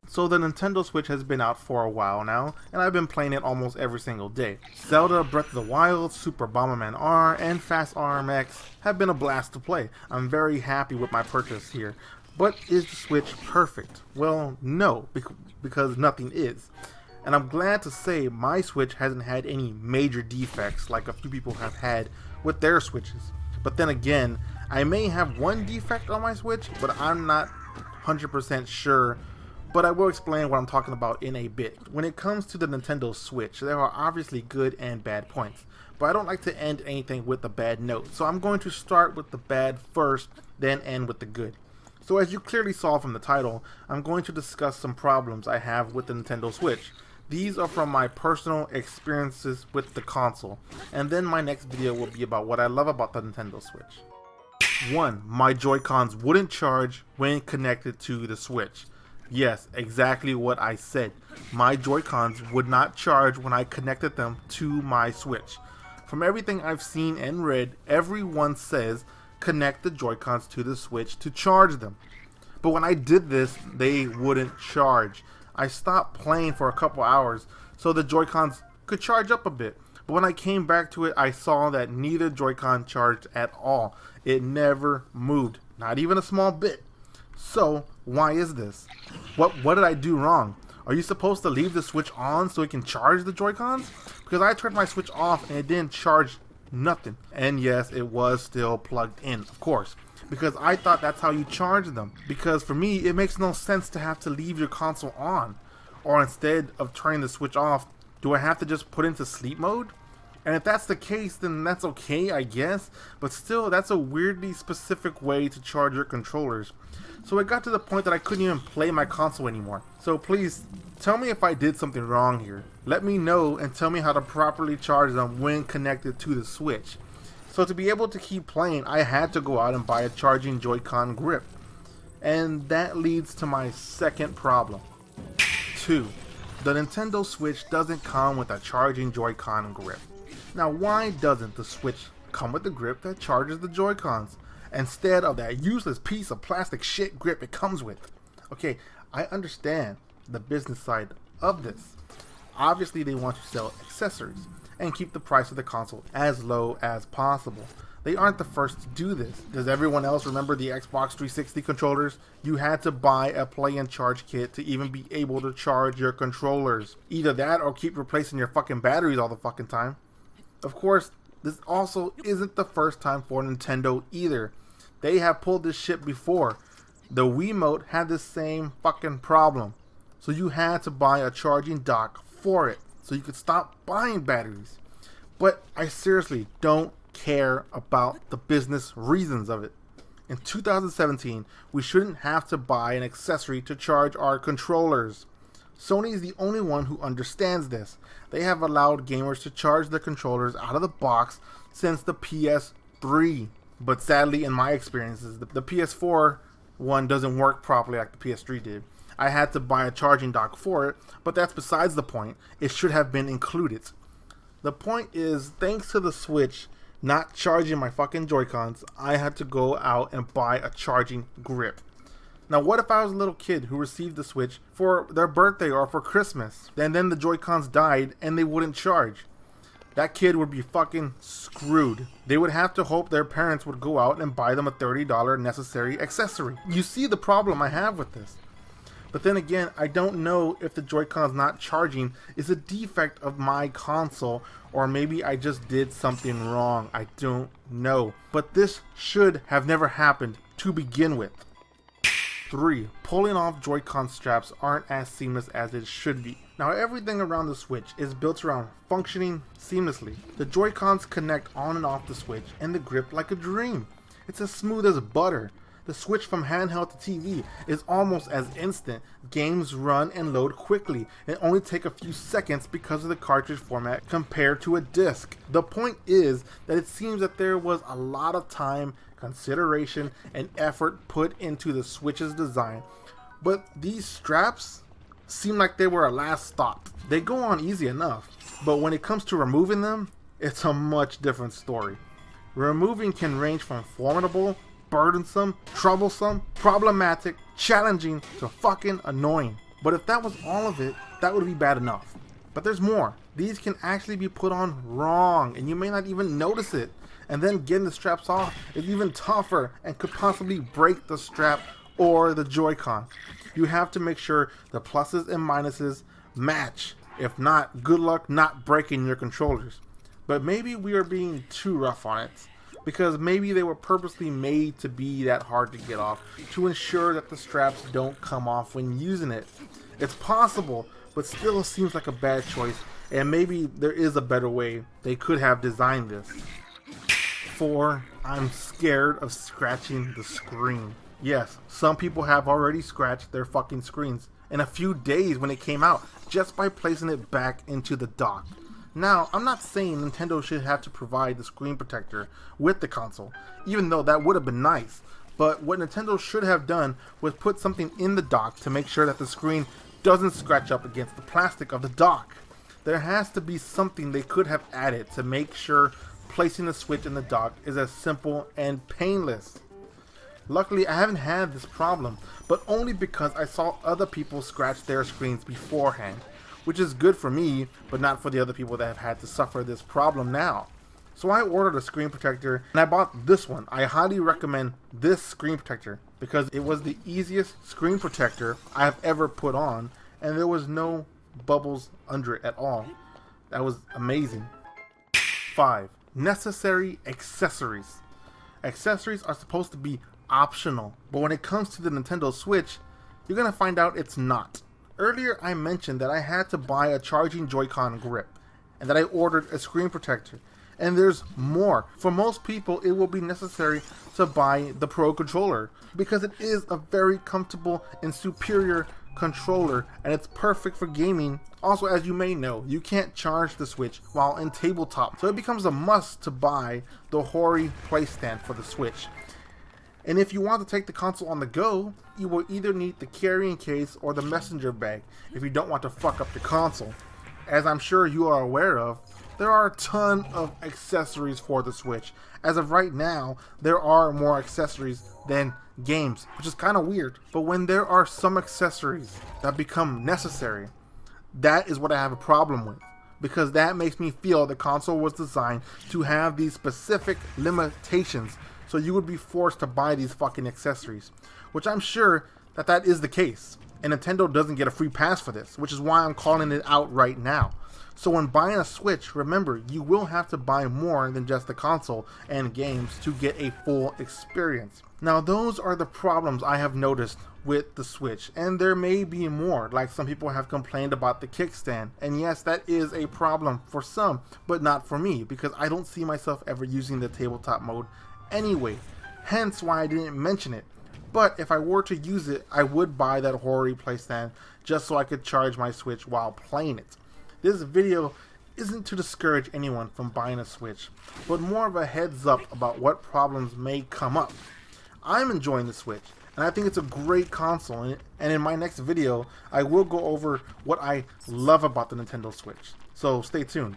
So the Nintendo Switch has been out for a while now, and I've been playing it almost every single day. Zelda, Breath of the Wild, Super Bomberman R, and Fast RMX have been a blast to play. I'm very happy with my purchase here. But is the Switch perfect? Well, no, because nothing is. And I'm glad to say my Switch hasn't had any major defects like a few people have had with their Switches. But then again, I may have one defect on my Switch, but I'm not 100% sure. But I will explain what I'm talking about in a bit. When it comes to the Nintendo Switch, there are obviously good and bad points. But I don't like to end anything with a bad note. So I'm going to start with the bad first, then end with the good. So as you clearly saw from the title, I'm going to discuss some problems I have with the Nintendo Switch. These are from my personal experiences with the console. And then my next video will be about what I love about the Nintendo Switch. 1. My JoyCons wouldn't charge when connected to the Switch. Yes, exactly what I said. My JoyCons would not charge when I connected them to my Switch. From everything I've seen and read, everyone says connect the JoyCons to the Switch to charge them. But when I did this, they wouldn't charge. I stopped playing for a couple hours so the JoyCons could charge up a bit. But when I came back to it, I saw that neither JoyCon charged at all. It never moved, not even a small bit. So, why is this? What did I do wrong? Are you supposed to leave the Switch on so it can charge the Joy-Cons? Because I turned my Switch off and it didn't charge nothing. And yes, it was still plugged in, of course. Because I thought that's how you charge them. Because for me, it makes no sense to have to leave your console on. Or instead of turning the Switch off, do I have to just put into sleep mode? And if that's the case, then that's okay, I guess. But still, that's a weirdly specific way to charge your controllers. So it got to the point that I couldn't even play my console anymore. So please, tell me if I did something wrong here. Let me know and tell me how to properly charge them when connected to the Switch. So to be able to keep playing, I had to go out and buy a charging Joy-Con grip. And that leads to my second problem. 2. The Nintendo Switch doesn't come with a charging Joy-Con grip. Now, why doesn't the Switch come with a grip that charges the Joy-Cons instead of that useless piece of plastic shit grip it comes with? Okay, I understand the business side of this. Obviously, they want to sell accessories and keep the price of the console as low as possible. They aren't the first to do this. Does everyone else remember the Xbox 360 controllers? You had to buy a play and charge kit to even be able to charge your controllers. Either that or keep replacing your fucking batteries all the fucking time. Of course, this also isn't the first time for Nintendo either. They have pulled this shit before. The Wiimote had the same fucking problem. So you had to buy a charging dock for it so you could stop buying batteries. But I seriously don't care about the business reasons of it. In 2017, we shouldn't have to buy an accessory to charge our controllers. Sony is the only one who understands this. They have allowed gamers to charge their controllers out of the box since the PS3. But sadly, in my experiences, the PS4 one doesn't work properly like the PS3 did. I had to buy a charging dock for it, but that's besides the point. It should have been included. The point is, thanks to the Switch not charging my fucking Joy-Cons, I had to go out and buy a charging grip. Now, what if I was a little kid who received the Switch for their birthday or for Christmas, and then the Joy-Cons died and they wouldn't charge? That kid would be fucking screwed. They would have to hope their parents would go out and buy them a $30 necessary accessory. You see the problem I have with this. But then again, I don't know if the Joy-Cons not charging is a defect of my console, or maybe I just did something wrong. I don't know. But this should have never happened to begin with. 3. Pulling off Joy-Con straps aren't as seamless as it should be. Now, everything around the Switch is built around functioning seamlessly. The Joy-Cons connect on and off the Switch and the grip like a dream. It's as smooth as butter. The switch from handheld to TV is almost as instant. Games run and load quickly and only take a few seconds because of the cartridge format compared to a disc. The point is that it seems that there was a lot of time, consideration, and effort put into the Switch's design. But these straps seem like they were a last stop. They go on easy enough, but when it comes to removing them, it's a much different story. Removing can range from formidable, burdensome, troublesome, problematic, challenging, to fucking annoying. But if that was all of it, that would be bad enough. But there's more. These can actually be put on wrong, and you may not even notice it. And then getting the straps off is even tougher and could possibly break the strap or the Joy-Con. You have to make sure the pluses and minuses match. If not, good luck not breaking your controllers. But maybe we are being too rough on it, because maybe they were purposely made to be that hard to get off, to ensure that the straps don't come off when using it. It's possible, but still seems like a bad choice, and maybe there is a better way they could have designed this. 4. I'm scared of scratching the screen. Yes, some people have already scratched their fucking screens in a few days when it came out, just by placing it back into the dock. Now, I'm not saying Nintendo should have to provide the screen protector with the console, even though that would have been nice. But what Nintendo should have done was put something in the dock to make sure that the screen doesn't scratch up against the plastic of the dock. There has to be something they could have added to make sure placing the Switch in the dock is as simple and painless. Luckily, I haven't had this problem, but only because I saw other people scratch their screens beforehand, which is good for me, but not for the other people that have had to suffer this problem now. So I ordered a screen protector, and I bought this one. I highly recommend this screen protector because it was the easiest screen protector I have ever put on, and there was no bubbles under it at all. That was amazing. 5. Necessary accessories. Accessories are supposed to be optional, but when it comes to the Nintendo Switch, you're gonna find out it's not. Earlier I mentioned that I had to buy a charging Joy-Con grip, and that I ordered a screen protector, and there's more. For most people, it will be necessary to buy the Pro controller, because it is a very comfortable and superior controller, and it's perfect for gaming. Also, as you may know, you can't charge the Switch while in tabletop, so it becomes a must to buy the Hori play stand for the Switch. And if you want to take the console on the go, you will either need the carrying case or the messenger bag if you don't want to fuck up the console. As I'm sure you are aware of, there are a ton of accessories for the Switch. As of right now, there are more accessories than games, which is kind of weird. But when there are some accessories that become necessary, that is what I have a problem with, because that makes me feel the console was designed to have these specific limitations, so you would be forced to buy these fucking accessories, which I'm sure that is the case, and Nintendo doesn't get a free pass for this, which is why I'm calling it out right now. So when buying a Switch, remember, you will have to buy more than just the console and games to get a full experience. Now, those are the problems I have noticed with the Switch, and there may be more, like some people have complained about the kickstand, and yes, that is a problem for some, but not for me, because I don't see myself ever using the tabletop mode anyway, hence why I didn't mention it. But if I were to use it, I would buy that Hori playstand just so I could charge my Switch while playing it. This video isn't to discourage anyone from buying a Switch, but more of a heads up about what problems may come up. I'm enjoying the Switch, and I think it's a great console, and in my next video, I will go over what I love about the Nintendo Switch. So stay tuned.